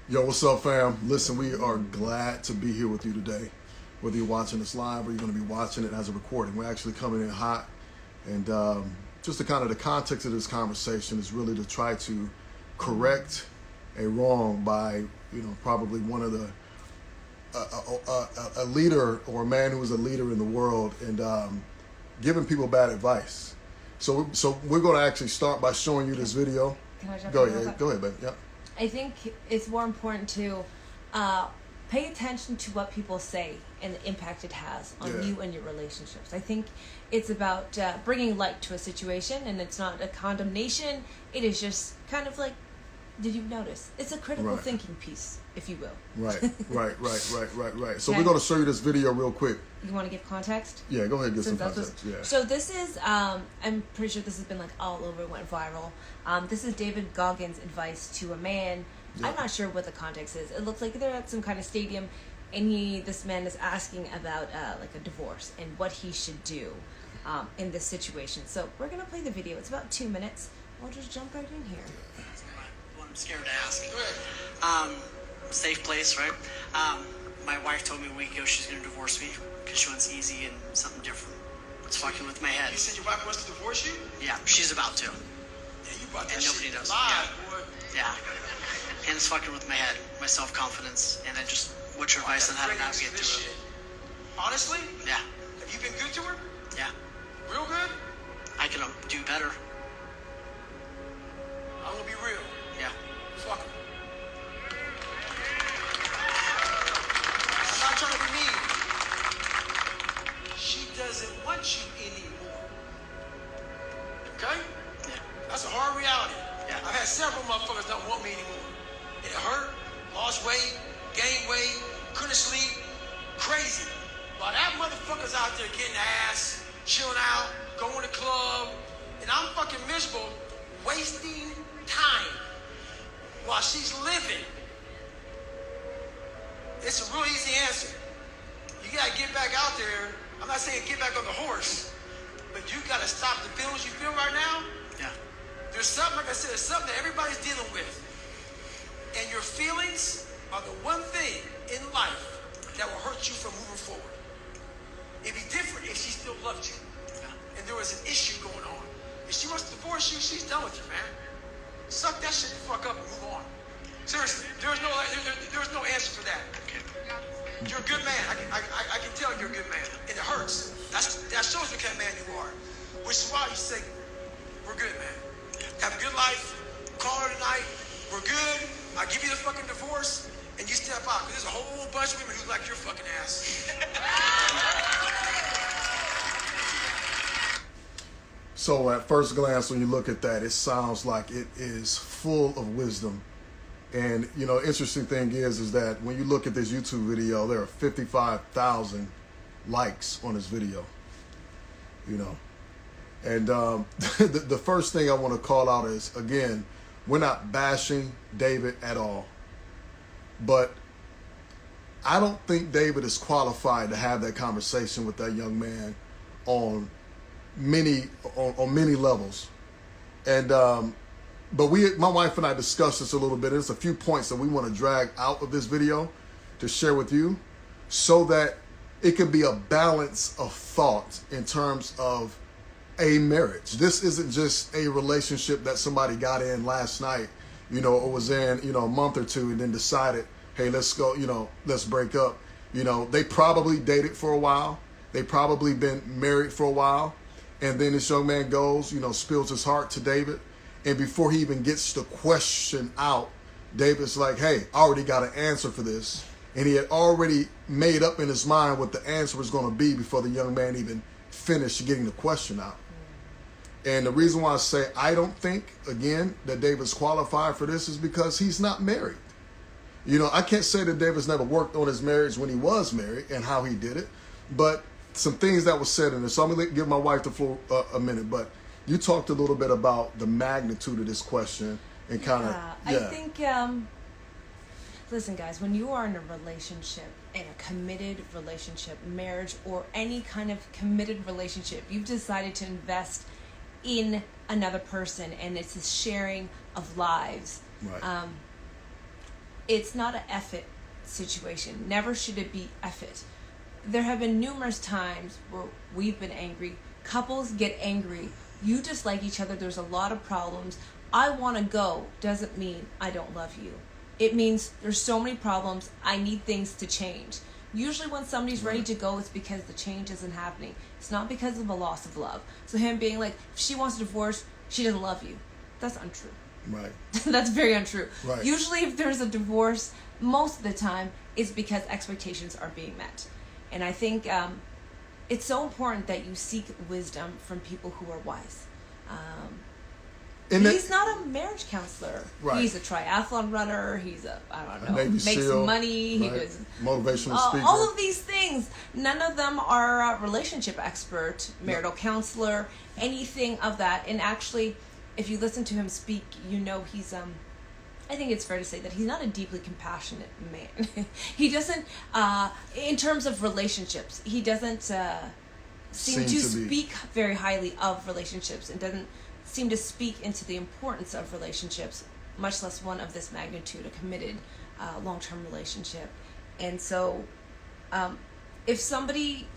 Yo, what's up, fam? Listen, we are glad to be here with you today. Whether you're watching this live or you're going to be watching it as a recording, we're actually coming in hot. And just the context of this conversation is really to try to correct a wrong by, probably one of the a leader or a man who is a leader in the world and giving people bad advice. So we're going to actually start by showing you this video. Can I jump Go in real ahead, quick? go ahead, baby. Yeah. I think it's more important to pay attention to what people say and the impact it has on you and your relationships. I think it's about bringing light to a situation, and it's not a condemnation. It is just kind of like, did you notice? It's a critical thinking piece, if you will. Right. So Okay. we're going to show you this video real quick. You want to give context? Yeah, go ahead and give some Since that's context. Yeah. So this is, I'm pretty sure this has been like all over, went viral. This is David Goggins' advice to a man. Yeah. I'm not sure what the context is. It looks like they're at some kind of stadium, and this man is asking about like a divorce and what he should do in this situation. So we're gonna play the video. It's about 2 minutes. We'll just jump right in here. I'm scared to ask. Safe place, right? My wife told me a week ago she's going to divorce me because she wants easy and something different. It's fucking with my head. You said your wife wants to divorce you? Yeah, she's about to. Yeah, you brought that And nobody shit does. live, boy. Yeah. And it's fucking with my head, my self-confidence, and what's your advice on how to Bring us navigate this through it? shit. Honestly? Yeah, Have you been good to her? yeah. Real good? I can do better. I'm gonna be real. Yeah. Fuck her. I'm not trying to be mean. She doesn't want you anymore. Okay? Yeah. That's a hard reality. Yeah. I've had several motherfuckers don't want me anymore. And it hurt, lost weight, gained weight, couldn't sleep, crazy. While that motherfucker's out there getting ass, chilling out, going to the club, and I'm fucking miserable, wasting time while she's living. It's a real easy answer. You gotta get back out there. I'm not saying get back on the horse, but you gotta stop the feelings you feel right now. Yeah. There's something, like I said, there's something that everybody's dealing with. And your feelings are the one thing in life that will hurt you from moving forward. It'd be different if she still loved you and there was an issue going on. If she wants to divorce you, she's done with you, man. Suck that shit the fuck up and move on. Seriously, there's no answer for that. Okay. You're a good man. I can tell you're a good man. And it hurts. That shows what kind of man you are. Which is why you say, we're good, man. Have a good life. Call her tonight. We're good. I give you the fucking divorce, and you step out. Because there's a whole bunch of women who like your fucking ass. So at first glance, when you look at that, it sounds like it is full of wisdom. And, interesting thing is that when you look at this YouTube video, there are 55,000 likes on this video, And the first thing I want to call out is, again, we're not bashing David at all. But I don't think David is qualified to have that conversation with that young man on many levels. And but my wife and I discussed this a little bit. There's a few points that we want to drag out of this video to share with you so that it can be a balance of thought in terms of a marriage. This isn't just a relationship that somebody got in last night, or was in, a month or two and then decided, hey, let's go, let's break up. They probably dated for a while. They probably been married for a while. And then this young man goes, spills his heart to David. And before he even gets the question out, David's like, hey, I already got an answer for this. And he had already made up in his mind what the answer was going to be before the young man even finished getting the question out. And the reason why I say I don't think, again, that David's qualified for this is because he's not married. I can't say that David's never worked on his marriage when he was married and how he did it. But some things that were said in this. So I'm going to give my wife the floor a minute. But you talked a little bit about the magnitude of this question and kind of... I think, listen, guys, when you are in a relationship, in a committed relationship, marriage, or any kind of committed relationship, you've decided to invest in another person, and it's a sharing of lives. Right. it's not an F it situation. Never should it be F it. There have been numerous times where we've been angry. Couples get angry. You dislike each other. There's a lot of problems. I want to go doesn't mean I don't love you. It means there's so many problems. I need things to change. Usually when somebody's ready to go, it's because the change isn't happening. It's not because of a loss of love. So him being like, if she wants a divorce, she doesn't love you. That's untrue. Right. That's very untrue. Right. Usually if there's a divorce, most of the time, it's because expectations are being met. And I think it's so important that you seek wisdom from people who are wise. He's not a marriage counselor. Right. He's a triathlon runner. He's a Navy makes SEAL, money. right. He does Motivational speaker. all of these things. None of them are a relationship expert, marital counselor, anything of that. And actually, if you listen to him speak, you know he's I think it's fair to say that he's not a deeply compassionate man. He doesn't, in terms of relationships, he doesn't seem to speak very highly of relationships, and doesn't seem to speak into the importance of relationships, much less one of this magnitude, a committed long-term relationship. And so if somebody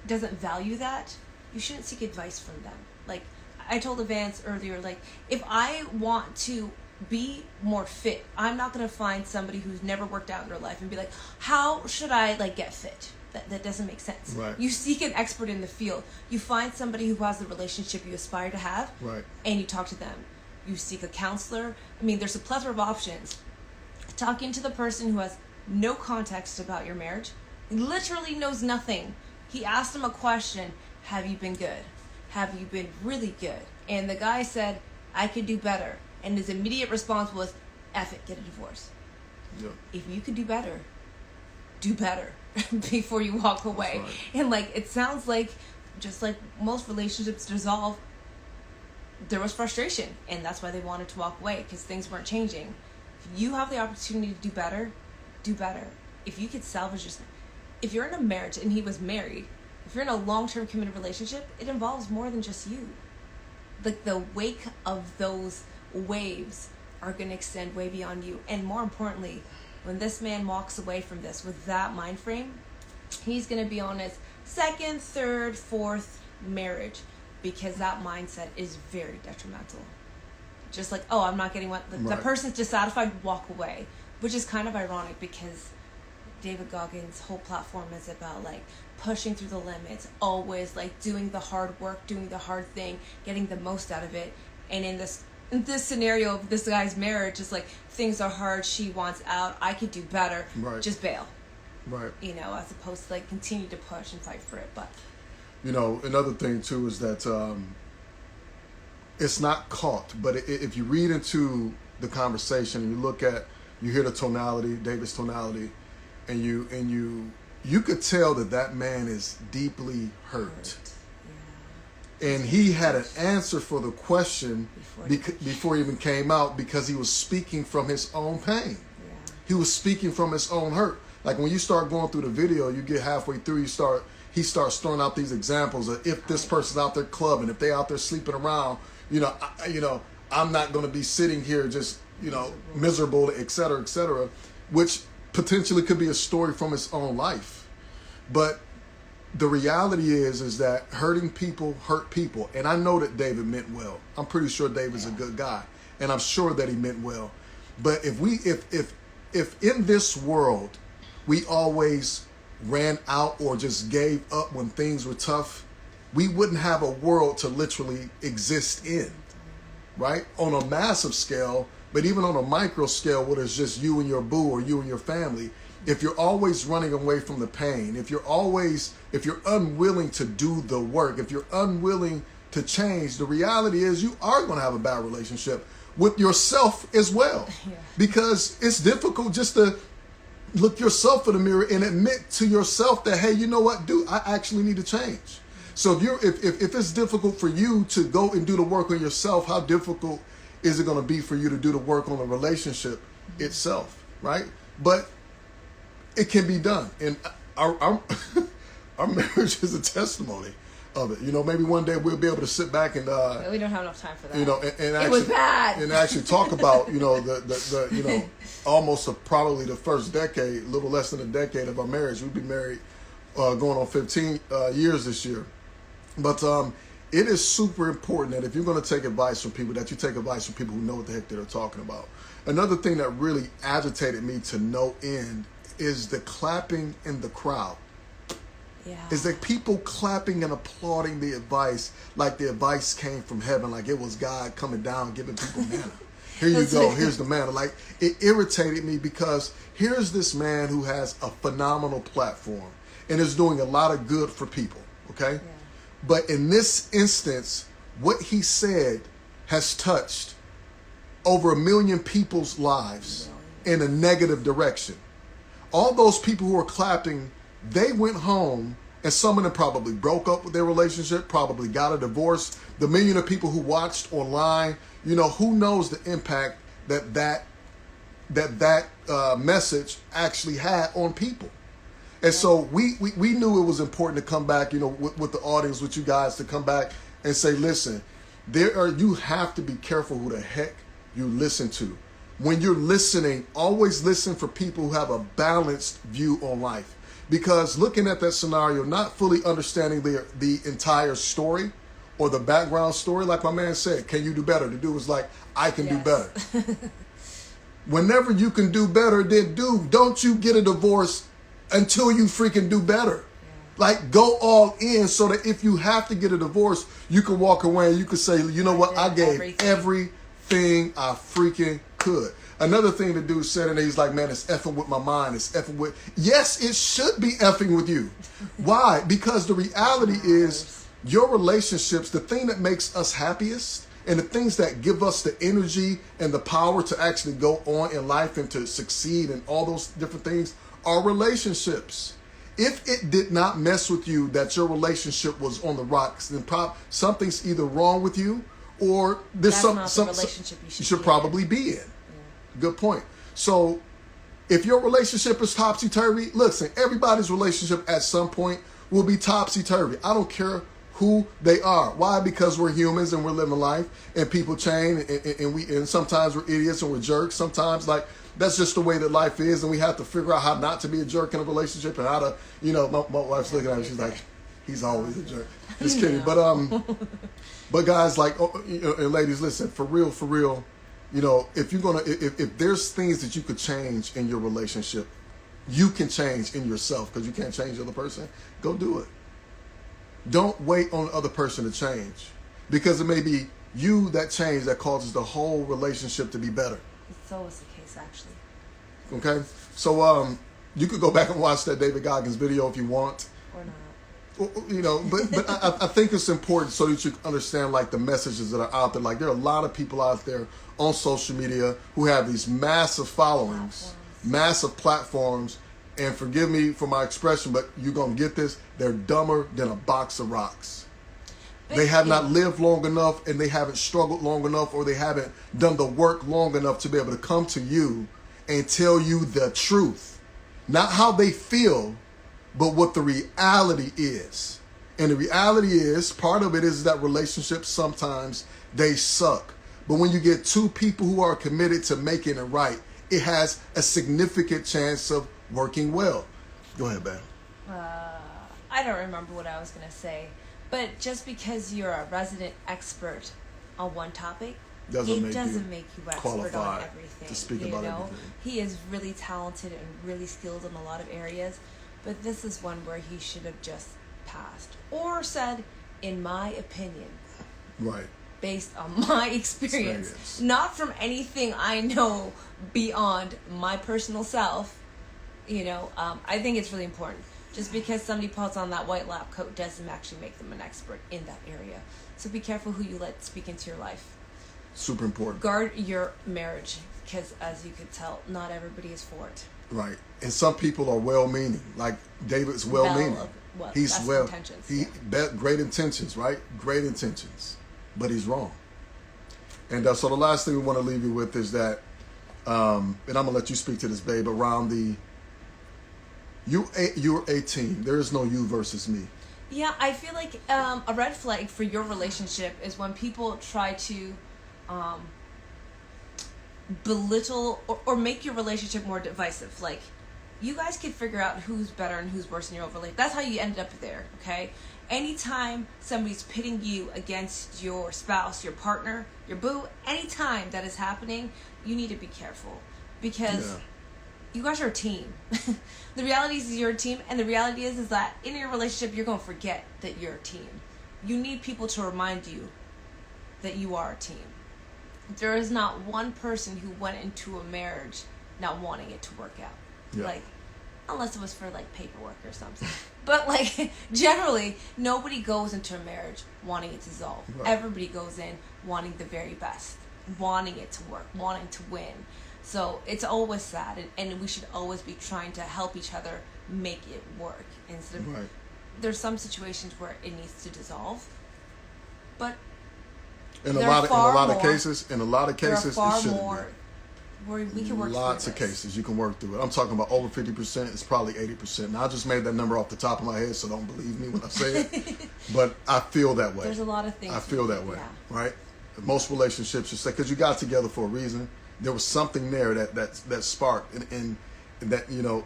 doesn't value that, you shouldn't seek advice from them. Like I told Advance earlier, like if I want to be more fit, I'm not going to find somebody who's never worked out in their life and be like, how should I like get fit? That doesn't make sense. Right. You seek an expert in the field. You find somebody who has the relationship you aspire to have, right, and you talk to them. You seek a counselor. I mean, there's a plethora of options. Talking to the person who has no context about your marriage, literally knows nothing. He asked him a question, have you been good? Have you been really good? And the guy said, I could do better. And his immediate response was, F it, get a divorce. Yeah. If you could do better before you walk away. Right. And like, it sounds like, just like most relationships dissolve, there was frustration, and that's why they wanted to walk away, because things weren't changing. If you have the opportunity to do better, do better. If you could salvage yourself, if you're in a marriage and he was married, if you're in a long-term committed relationship, it involves more than just you. Like the wake of those waves are going to extend way beyond you. And more importantly, when this man walks away from this with that mind frame, he's going to be on his second, third, fourth marriage, because that mindset is very detrimental. Just like, oh, I'm not getting what the person's dissatisfied, walk away, which is kind of ironic because David Goggins' whole platform is about like pushing through the limits, always like doing the hard work, doing the hard thing, getting the most out of it. And in this scenario of this guy's marriage, it's like things are hard, she wants out, I could do better, just bail. Right. You know, as opposed to like continue to push and fight for it. But you know, another thing too is that it's not caught, but if you read into the conversation and you hear the tonality, David's tonality, and you could tell that man is deeply hurt. Yeah. And he had an answer for the question before he even came out, because he was speaking from his own pain. Yeah. He was speaking from his own hurt. Like when you start going through the video, you get halfway through, he starts throwing out these examples of if this person's out there clubbing, if they're out there sleeping around, I'm not going to be sitting here just, miserable, et cetera, which potentially could be a story from his own life. But the reality is that hurting people hurt people. And I know that David meant well. I'm pretty sure David's a good guy, and I'm sure that he meant well. But if in this world we always ran out or just gave up when things were tough, we wouldn't have a world to literally exist in, right? On a massive scale, but even on a micro scale where it's just you and your boo or you and your family, if you're always running away from the pain, if you're unwilling to do the work, if you're unwilling to change, the reality is you are going to have a bad relationship with yourself as well. Yeah. Because it's difficult just to look yourself in the mirror and admit to yourself that, hey, you know what, dude, I actually need to change. So if it's difficult for you to go and do the work on yourself, how difficult is it going to be for you to do the work on the relationship itself, right? But it can be done. And our marriage is a testimony. of it. You know, maybe one day we'll be able to sit back and we don't have enough time for that. you know, and actually, it was bad. and actually talk about, you know, the you know, almost probably the first decade, a little less than a decade of our marriage. We've been married going on 15 years this year. But it is super important that if you're going to take advice from people, that you take advice from people who know what the heck they're talking about. Another thing that really agitated me to no end is the clapping in the crowd. Yeah. Is that people clapping and applauding the advice like the advice came from heaven, like it was God coming down giving people manna. Here you go, here's the manna. Like, it irritated me because here's this man who has a phenomenal platform and is doing a lot of good for people, okay? Yeah. But in this instance, what he said has touched over 1 million people's lives in a negative direction. All those people who are clapping, they went home, and some of them probably broke up with their relationship, probably got a divorce. The million of people who watched online, you know, who knows the impact that message actually had on people. And so we knew it was important to come back, you know, with the audience, with you guys, to come back and say, listen, you have to be careful who the heck you listen to. When you're listening, always listen for people who have a balanced view on life. Because looking at that scenario, not fully understanding the entire story or the background story, like my man said, can you do better? The dude was like, I can do better. Whenever you can do better, then don't you get a divorce until you freaking do better. Yeah. Like, go all in so that if you have to get a divorce, you can walk away and you can say, you know what, I gave everything I freaking could. Another thing the dude said, and he's like, man, it's effing with my mind. It's effing with... Yes, it should be effing with you. Why? Because the reality is your relationships, the thing that makes us happiest and the things that give us the energy and the power to actually go on in life and to succeed and all those different things are relationships. If it did not mess with you that your relationship was on the rocks, then something's either wrong with you or there's some relationship you should probably be in. Good point. So if your relationship is topsy-turvy, listen, everybody's relationship at some point will be topsy-turvy. I don't care who they are. Why? Because we're humans and we're living life and people change and sometimes we're idiots and we're jerks. Sometimes, like, that's just the way that life is, and we have to figure out how not to be a jerk in a relationship and how to, you know, my wife's looking at me, she's like, he's always a jerk. Just kidding. But guys, like, you know, and ladies, listen, for real, you know, if there's things that you could change in your relationship, you can change in yourself because you can't change the other person. Go do it. Don't wait on the other person to change because it may be you that change that causes the whole relationship to be better. It's always the case, actually. Okay, so you could go back and watch that David Goggins video if you want. Or not. You know, but I think it's important so that you can understand, like, the messages that are out there. Like, there are a lot of people out there on social media who have these massive followings, massive platforms, and forgive me for my expression, but you're going to get this, they're dumber than a box of rocks. They have not lived long enough, and they haven't struggled long enough, or they haven't done the work long enough to be able to come to you and tell you the truth. Not how they feel, but what the reality is. And the reality is, part of it is that relationships sometimes they suck. But when you get two people who are committed to making it right, it has a significant chance of working well. Go ahead, Ben. I don't remember what I was going to say. But just because you're a resident expert on one topic, it doesn't make you expert on everything. To speak about everything. He is really talented and really skilled in a lot of areas. But this is one where he should have just passed. Or said, in my opinion. Right. Based on my experience. Not from anything I know beyond my personal self. You know, I think it's really important. Just because somebody puts on that white lab coat doesn't actually make them an expert in that area. So be careful who you let speak into your life. Super important. Guard your marriage. Because as you could tell, not everybody is for it. Right. And some people are well-meaning. Like David's well-meaning. He's great intentions, right? Great intentions. But he's wrong. And so the last thing we want to leave you with is that, and I'm going to let you speak to this, babe, around you're a team. There is no you versus me. Yeah, I feel like a red flag for your relationship is when people try to belittle or make your relationship more divisive. Like, you guys can figure out who's better and who's worse in your relationship. That's how you ended up there, okay? Anytime somebody's pitting you against your spouse, your partner, your boo, anytime that is happening, you need to be careful. Because you guys are a team. The reality is you're a team, and the reality is that in your relationship, you're going to forget that you're a team. You need people to remind you that you are a team. There is not one person who went into a marriage not wanting it to work out. Yeah. Like, unless it was for, like, paperwork or something. But, like, generally, nobody goes into a marriage wanting it to dissolve. Right. Everybody goes in wanting the very best, wanting it to work, wanting to win. So it's always sad, and we should always be trying to help each other make it work. Instead of, right. There's some situations where it needs to dissolve, but in a lot of cases, there are far it shouldn't more where we can work lots through of this. cases you can work through it. I'm talking about over 50%. It's probably 80%. Now, I just made that number off the top of my head, so don't believe me when I say it. But I feel that way. There's a lot of things. I feel that way, right? Most relationships just say, because you got together for a reason. There was something there that sparked and that, you know,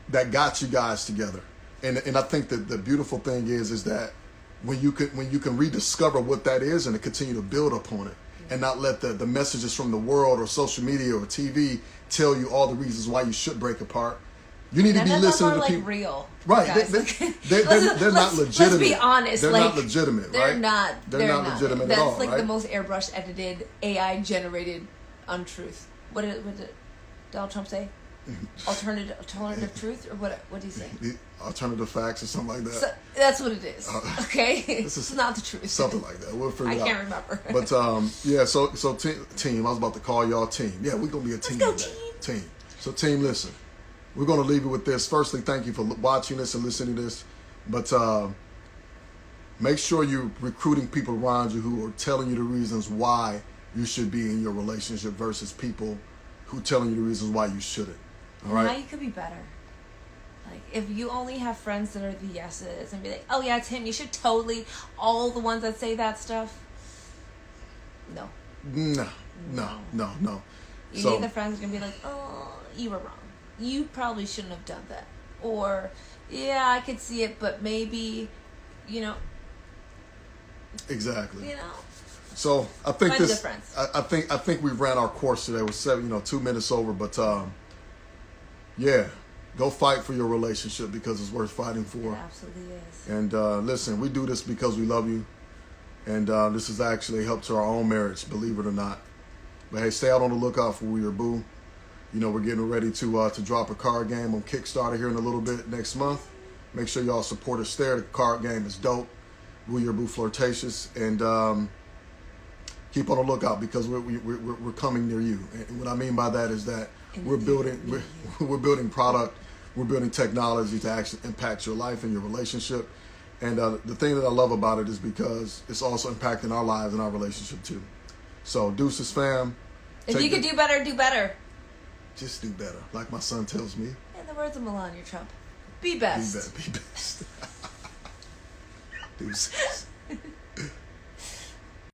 that got you guys together. And I think that the beautiful thing is that when you can rediscover what that is and to continue to build upon it, and not let the messages from the world or social media or TV tell you all the reasons why you should break apart. You need to be listening to people. Real, right? They're not legitimate. Let's be honest. They're like, not legitimate, they're right? Not. They're not legitimate at all. That's like right? the most airbrush edited, AI generated untruth. What did Donald Trump say? Alternative truth, or what did he say? Alternative facts or something like that. So, that's what it is. Okay, it's not the truth. Something like that. We'll figure it out. I can't remember. But yeah, so team. I was about to call y'all team. Yeah, we're gonna be a team. Let's go, team. So team, listen. We're gonna leave it with this. Firstly, thank you for watching this and listening to this. But make sure you're recruiting people around you who are telling you the reasons why you should be in your relationship versus people who telling you the reasons why you shouldn't. All right. Now you could be better. Like, if you only have friends that are the yeses and be like, oh yeah, it's him, you should totally, all the ones that say that stuff. No. No. You need the friends that are going to be like, oh, you were wrong. You probably shouldn't have done that. Or, yeah, I could see it, but maybe, you know. Exactly. You know. So I think Find this. I think we ran our course today. We're 2 minutes over, but yeah, go fight for your relationship because it's worth fighting for. It absolutely is. And listen, we do this because we love you, and this has actually helped to our own marriage, believe it or not. But hey, stay out on the lookout for Your Boo. You know, we're getting ready to drop a card game on Kickstarter here in a little bit next month. Make sure y'all support us there. The card game is dope. Will Your Boo Flirtatious, and keep on the lookout because we're coming near you. And what I mean by that is that we're building product, we're building technology to actually impact your life and your relationship. And the thing that I love about it is because it's also impacting our lives and our relationship too. So deuces, fam. If you could do better, do better. Just do better, like my son tells me. In the words of Melania Trump, be best. Be best. Deuces.